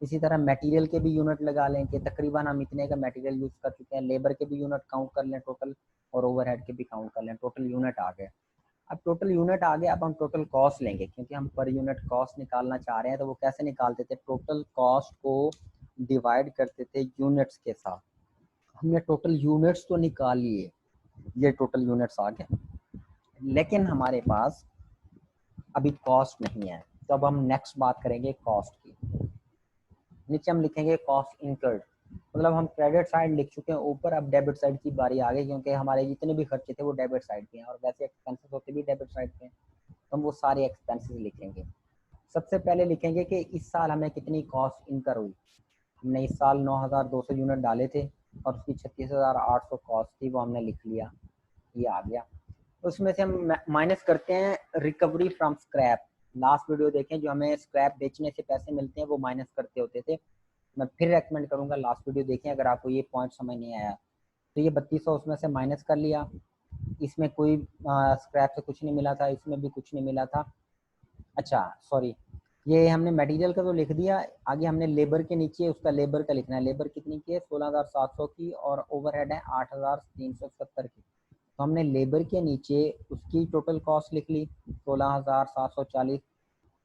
इसी तरह मटेरियल के भी यूनिट लगा लें कि तकरीबन हम इतने का मटेरियल यूज़ कर चुके हैं, लेबर के भी यूनिट काउंट कर लें टोटल, और ओवरहेड के भी काउंट कर लें, टोटल यूनिट आ गए। अब टोटल यूनिट आ गया, अब हम टोटल कॉस्ट लेंगे क्योंकि हम पर यूनिट कॉस्ट निकालना चाह रहे हैं। तो वो कैसे निकालते थे, टोटल कॉस्ट को डिवाइड करते थे यूनिट्स के साथ। हमने टोटल यूनिट्स तो निकाल लिए, ये टोटल यूनिट्स आ गए, लेकिन हमारे पास अभी कॉस्ट नहीं है। तो अब हम नेक्स्ट बात करेंगे कॉस्ट की। नीचे हम लिखेंगे कॉस्ट इनकर्ड, मतलब हम क्रेडिट साइड लिख चुके हैं ऊपर, अब डेबिट साइड की बारी आ गई क्योंकि हमारे जितने भी खर्चे थे वो डेबिट साइड पे हैं और वैसे एक्सपेंसेस होते भी डेबिट साइड पे हैं। तो हम वो सारे एक्सपेंसेस लिखेंगे। सबसे पहले लिखेंगे कि इस साल हमें कितनी कॉस्ट इनकर हुई। हमने इस साल 9,200 यूनिट डाले थे और उसकी 36,800 कॉस्ट थी, वो हमने लिख लिया, ये आ गया। उसमें से हम माइनस करते हैं recovery from scrap. Last video देखें, जो हमें स्क्रैप बेचने से पैसे मिलते हैं वो माइनस करते होते थे। मैं फिर रेकमेंड करूंगा लास्ट वीडियो देखें अगर आपको ये पॉइंट समझ नहीं आया। तो ये 3200 उसमें से माइनस कर लिया। इसमें कोई स्क्रैप से कुछ नहीं मिला था, इसमें भी कुछ नहीं मिला था। अच्छा सॉरी, ये हमने मटेरियल का तो लिख दिया। आगे हमने लेबर के नीचे उसका लेबर का लिखना है। लेबर कितनी की है, 16,700 की, और ओवरहेड है 8,370 की। तो हमने लेबर के नीचे उसकी टोटल कॉस्ट लिख ली 16,740,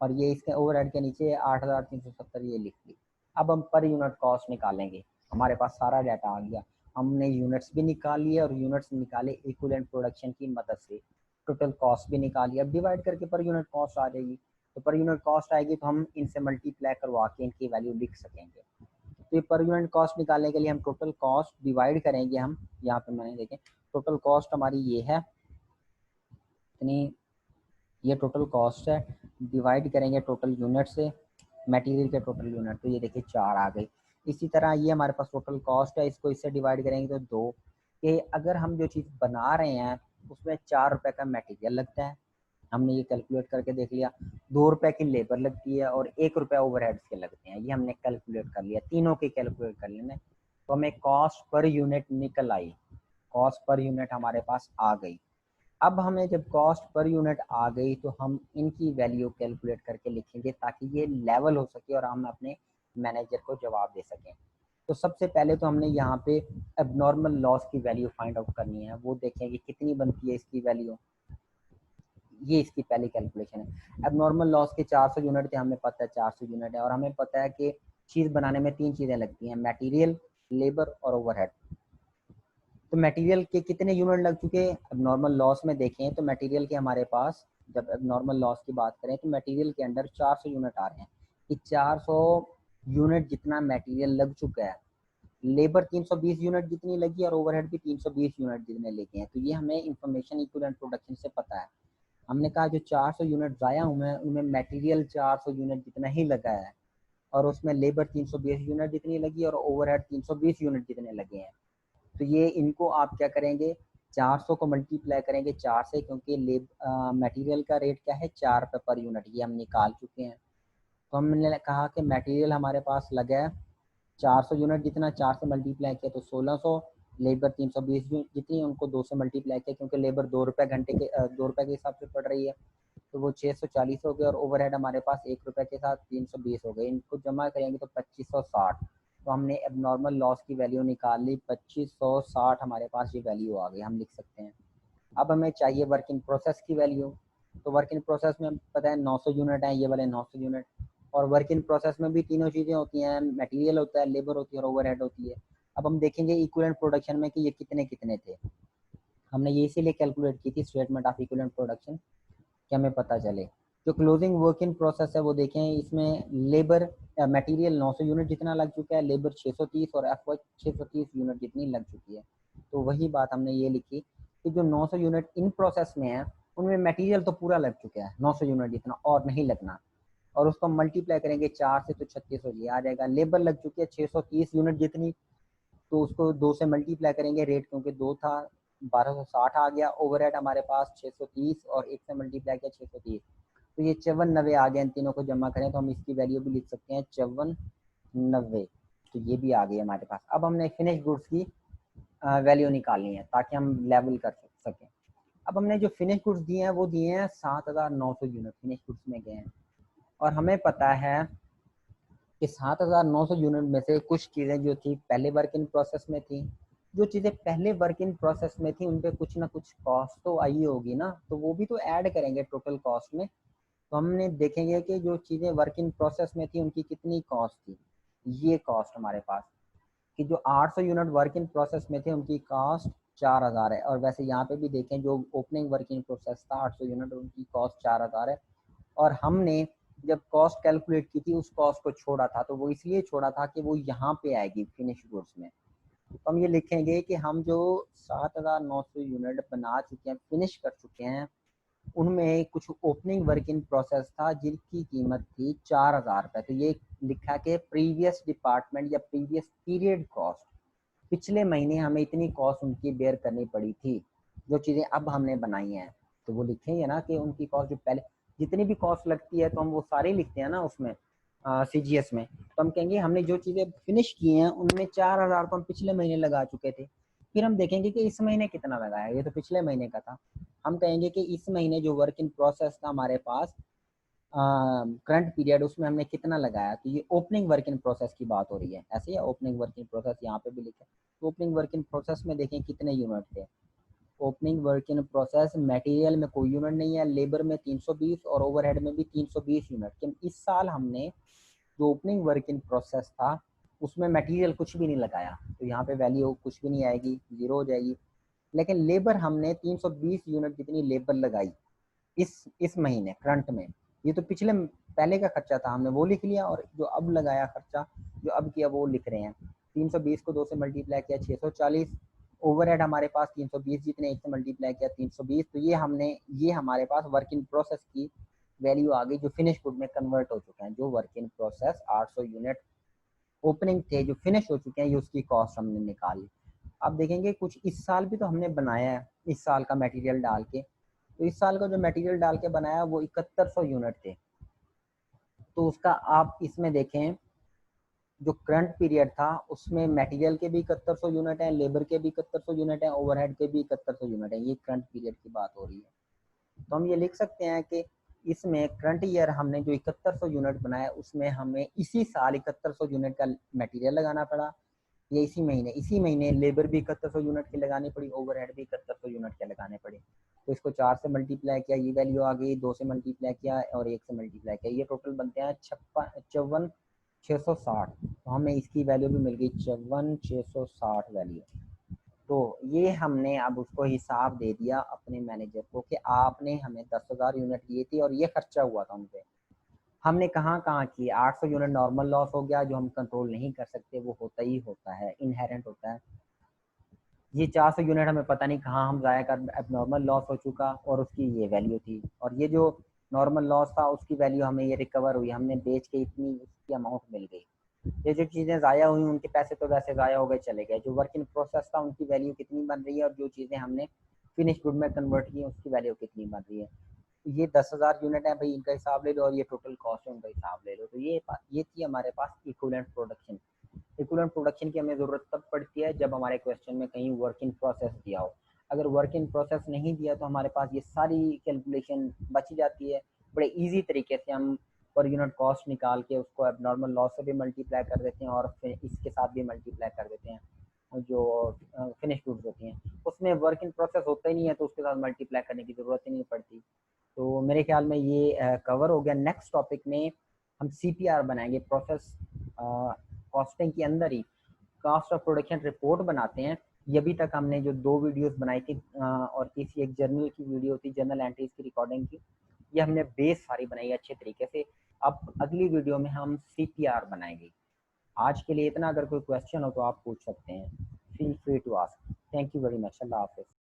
और ये इसके ओवरहेड के नीचे 8,370 ये लिख ली। अब हम पर यूनिट कॉस्ट निकालेंगे। हमारे पास सारा डाटा आ गया, हमने यूनिट्स भी निकाल लिए और यूनिट्स निकाले इक्विवेलेंट प्रोडक्शन की मदद से। टोटल कॉस्ट भी निकाली, अब डिवाइड करके पर यूनिट कॉस्ट आ जाएगी। तो पर यूनिट कॉस्ट आएगी तो हम इनसे मल्टीप्लाई करवा के इनकी वैल्यू लिख सकेंगे। तो ये पर यूनिट कॉस्ट निकालने के लिए हम टोटल कॉस्ट डिवाइड करेंगे। हम यहाँ पे मैंने देखें टोटल कॉस्ट हमारी ये है इतनी, ये टोटल कॉस्ट है, डिवाइड करेंगे टोटल यूनिट से, मटेरियल के टोटल यूनिट, तो ये देखिए 4 आ गई। इसी तरह ये हमारे पास टोटल कॉस्ट है, इसको इससे डिवाइड करेंगे तो 2, कि अगर हम जो चीज़ बना रहे हैं उसमें 4 रुपये का मटेरियल लगता है, हमने ये कैलकुलेट करके देख लिया। 2 रुपये की लेबर लगती है और 1 रुपया ओवरहेड्स के लगते हैं, ये हमने कैलकुलेट कर लिया, तीनों के कैलकुलेट कर लेने। तो हमें कॉस्ट पर यूनिट निकल आई, कॉस्ट पर यूनिट हमारे पास आ गई। अब हमें जब कॉस्ट पर यूनिट आ गई तो हम इनकी वैल्यू कैलकुलेट करके लिखेंगे ताकि ये लेवल हो सके और हम अपने मैनेजर को जवाब दे सकें। तो सबसे पहले तो हमने यहाँ पे एबनॉर्मल लॉस की वैल्यू फाइंड आउट करनी है, वो देखेंगे कितनी बनती है इसकी वैल्यू। ये इसकी पहली कैलकुलेशन है। एबनॉर्मल लॉस के 400 यूनिट थे, हमें पता है 400 यूनिट है, और हमें पता है कि चीज़ बनाने में 3 चीज़ें लगती हैं, मटेरियल, लेबर और ओवरहेड। तो मटेरियल के कितने यूनिट लग चुके हैं अब नॉर्मल लॉस में देखें तो मटेरियल के हमारे पास, जब अब नॉर्मल लॉस की बात करें तो मटेरियल के अंडर 400 यूनिट आ रहे हैं कि 400 यूनिट जितना मटेरियल लग चुका है। लेबर 320 यूनिट जितनी लगी और ओवरहेड भी 320 यूनिट जितने लगे हैं। तो ये हमें इंफॉर्मेशन इक्विवेलेंट प्रोडक्शन से पता है। हमने कहा जो 400 यूनिट ज़ाया हुए हैं उनमें मटेरियल 400 यूनिट जितना ही लगा है और उसमें लेबर 320 यूनिट जितनी लगी और ओवरहेड 320 यूनिट जितने लगे हैं। तो ये इनको आप क्या करेंगे, 400 को मल्टीप्लाई करेंगे 4 से, क्योंकि मटेरियल का रेट क्या है 4 रुपये पर यूनिट, ये हम निकाल चुके हैं। तो हमने कहा कि मटेरियल हमारे पास लगा है 400 यूनिट जितना, 4 से मल्टीप्लाई किया तो 1600, लेबर 320 जितनी, उनको 2 से मल्टीप्लाई किया क्योंकि लेबर 2 रुपये घंटे के 2 रुपये के हिसाब से पड़ रही है, तो वो 640 हो गए, और ओवरहेड हमारे पास 1 रुपये के साथ 320 हो गए। इनको जमा करेंगे तो 2560। तो हमने एबनॉर्मल लॉस की वैल्यू निकाल ली, 2560 हमारे पास ये वैल्यू आ गई, हम लिख सकते हैं। अब हमें चाहिए वर्क इन प्रोसेस की वैल्यू। तो वर्क इन प्रोसेस में पता है 900 यूनिट है, ये वाले 900 यूनिट, और वर्क इन प्रोसेस में भी तीनों चीज़ें होती हैं, मटेरियल होता है, लेबर होती है और ओवरहेड होती है। अब हम देखेंगे इक्विवेलेंट प्रोडक्शन में कि ये कितने कितने थे। हमने ये इसीलिए कैलकुलेट की थी स्टेटमेंट ऑफ इक्विवेलेंट प्रोडक्शन, कि हमें पता चले। जो क्लोजिंग वर्क इन प्रोसेस है वो देखें, इसमें लेबर मटेरियल 900 यूनिट जितना लग चुका है, लेबर 630 और एफ 630 यूनिट जितनी लग चुकी है। तो वही बात हमने ये लिखी कि जो 900 यूनिट इन प्रोसेस में है उनमें मटेरियल तो पूरा लग चुका है 900 यूनिट जितना, और नहीं लगना, और उसको मल्टीप्लाई करेंगे 4 से तो 3600 ये आ जाएगा। लेबर लग चुकी है 630 यूनिट जितनी, तो उसको 2 से मल्टीप्लाई करेंगे, रेट क्योंकि 2 था 1260 आ गया। ओवरहेड हमारे पास 630 और 1 से मल्टीप्लाई किया 630, तो ये 5490 आ गया। इन तीनों को जमा करें तो हम इसकी वैल्यू भी लिख सकते हैं 5490, तो ये भी आ गई हमारे पास। अब हमने फिनिश गुड्स की वैल्यू निकालनी है ताकि हम लेवल कर सकें। अब हमने जो फिनिश गुड्स दिए हैं वो दिए हैं 7900 यूनिट फिनिश गुड्स में गए हैं, और हमें पता है कि 7,900 यूनिट में से कुछ चीज़ें जो थी पहले वर्क इन प्रोसेस में थी। जो चीज़ें पहले वर्क इन प्रोसेस में थी उन पे कुछ ना कुछ कॉस्ट तो आई होगी ना, तो वो भी तो ऐड करेंगे टोटल कॉस्ट में। तो हमने देखेंगे कि जो चीज़ें वर्क इन प्रोसेस में थी उनकी कितनी कॉस्ट थी। ये कॉस्ट हमारे पास कि जो 800 यूनिट वर्क इन प्रोसेस में थे उनकी कॉस्ट 4,000 है। और वैसे यहाँ पे भी देखें जो ओपनिंग वर्क इन प्रोसेस था 800 यूनिट, उनकी कॉस्ट 4,000 है। और हमने जब कॉस्ट कैलकुलेट की थी उस कॉस्ट को छोड़ा था, तो वो इसलिए छोड़ा था कि वो यहाँ पे आएगी फिनिश गुड्स में। तो हम ये लिखेंगे कि हम जो 7,900 यूनिट बना चुके हैं, फिनिश कर चुके हैं, उनमें कुछ ओपनिंग वर्क इन प्रोसेस था जिनकी कीमत थी 4,000 रुपये। तो ये लिखा कि प्रीवियस डिपार्टमेंट या प्रीवियस पीरियड कॉस्ट, पिछले महीने हमें इतनी कॉस्ट उनकी बेयर करनी पड़ी थी जो चीज़ें अब हमने बनाई हैं। तो वो लिखेंगे ना कि उनकी कॉस्ट जो पहले जितनी भी कॉस्ट लगती है तो हम वो सारे लिखते हैं ना उसमें CGS में। तो हम कहेंगे हमने जो चीज़ें फिनिश की हैं उनमें 4,000 तो हम पिछले महीने लगा चुके थे। फिर हम देखेंगे कि इस महीने कितना लगाया, ये तो पिछले महीने का था। हम कहेंगे कि इस महीने जो वर्क इन प्रोसेस था हमारे पास करंट पीरियड, उसमें हमने कितना लगाया। तो ये ओपनिंग वर्क इन प्रोसेस की बात हो रही है। ऐसे ही ओपनिंग वर्क इन प्रोसेस यहाँ पे भी लिखे। तो ओपनिंग वर्क इन प्रोसेस में देखें कितने यूनिट थे। Opening work in process material में कोई यूनिट नहीं है, लेबर में 320 और ओवरहेड में भी 320 यूनिट। कि इस साल हमने जो ओपनिंग वर्क इन प्रोसेस था उसमें मटेरियल कुछ भी नहीं लगाया, तो यहाँ पे वैल्यू कुछ भी नहीं आएगी, जीरो हो जाएगी। लेकिन लेबर हमने 320 यूनिट जितनी लेबर लगाई इस महीने करंट में, ये तो पिछले पहले का खर्चा था, हमने वो लिख लिया। और जो अब लगाया खर्चा, जो अब किया वो लिख रहे हैं। 320 को 2 से मल्टीप्लाई किया 640, ओवरहेड हमारे पास 320 जितने 1 से मल्टीप्लाई किया 320। तो ये हमारे पास वर्क इन प्रोसेस की वैल्यू आ गई जो फिनिश गुड में कन्वर्ट हो चुके हैं। जो work in process 800 unit opening थे जो फिनिश हो चुके हैं, ये उसकी कॉस्ट हमने निकाली। आप देखेंगे कुछ इस साल भी तो हमने बनाया है, इस साल का मटेरियल डाल के। तो इस साल का जो मटेरियल डाल के बनाया वो 7100 यूनिट थे। तो उसका आप इसमें देखें जो करंट पीरियड था उसमें मटेरियल के भी 7100 यूनिट हैं, लेबर के भी 7100 यूनिट हैं, ओवरहेड के भी 7100 यूनिट हैं। ये करंट पीरियड की बात हो रही है। तो हम ये लिख सकते हैं कि इसमें करंट ईयर हमने जो 7100 यूनिट बनाया उसमें हमें इसी साल 7100 यूनिट का मटेरियल लगाना पड़ा। ये इसी महीने लेबर भी 7100 यूनिट की लगानी पड़ी, ओवरहेड भी 7100 यूनिट के लगाने पड़े। तो इसको 4 से मल्टीप्लाई किया, ये वैल्यू आ गई। 2 से मल्टीप्लाई किया और 1 से मल्टीप्लाई किया, ये टोटल बनते हैं 54,660। तो हमें इसकी वैल्यू भी मिल गई 54,660 वैल्यू। तो ये हमने अब उसको हिसाब दे दिया अपने मैनेजर को कि आपने हमें 10,000 यूनिट दिए थी और ये खर्चा हुआ था उनपे। हमने कहाँ कहाँ किए। 800 यूनिट नॉर्मल लॉस हो गया जो हम कंट्रोल नहीं कर सकते, वो होता ही होता है, इनहेरेंट होता है। ये 400 यूनिट हमें पता नहीं कहाँ हम ज़ाया कर, अब नॉर्मल लॉस हो चुका और उसकी ये वैल्यू थी। और ये जो नॉर्मल लॉस था उसकी वैल्यू हमें ये रिकवर हुई, हमने बेच के इतनी उसकी अमाउंट मिल गई। ये जो चीज़ें ज़ाया हुई उनके पैसे तो वैसे ज़ाया हो गए, चले गए। जो वर्क इन प्रोसेस था उनकी वैल्यू कितनी बन रही है और जो चीज़ें हमने फिनिश गुड में कन्वर्ट की उसकी वैल्यू कितनी बन रही है। ये 10,000 यूनिट है भाई, इनका हिसाब ले लो और ये टोटल कॉस्ट है उनका हिसाब ले लो। तो ये थी हमारे पास इक्विवेलेंट प्रोडक्शन। इक्विवेलेंट प्रोडक्शन की हमें ज़रूरत तब पड़ती है जब हमारे क्वेश्चन में कहीं वर्क इन प्रोसेस दिया हो। अगर वर्क इन प्रोसेस नहीं दिया तो हमारे पास ये सारी कैलकुलेशन बच जाती है। बड़े ईजी तरीके से हम पर यूनिट कॉस्ट निकाल के उसको एबनॉर्मल लॉस से भी मल्टीप्लाई कर देते हैं और फिर इसके साथ भी मल्टीप्लाई कर देते हैं। जो फिनिश गुड्स होती हैं उसमें वर्क इन प्रोसेस होता ही नहीं है, तो उसके साथ मल्टीप्लाई करने की ज़रूरत ही नहीं पड़ती। तो मेरे ख्याल में ये कवर हो गया। नेक्स्ट टॉपिक में हम CPR बनाएंगे, प्रोसेस कॉस्टिंग के अंदर ही कॉस्ट ऑफ प्रोडक्शन रिपोर्ट बनाते हैं। ये अभी तक हमने जो 2 वीडियोस बनाई थी और तीसरी एक जर्नल की वीडियो थी, जर्नल एंट्रीज की रिकॉर्डिंग की, ये हमने बेस सारी बनाई अच्छे तरीके से। अब अगली वीडियो में हम CPR बनाएंगे। आज के लिए इतना। अगर कोई क्वेश्चन हो तो आप पूछ सकते हैं, feel free to ask. Thank you very much. अल्लाह हाफिज़।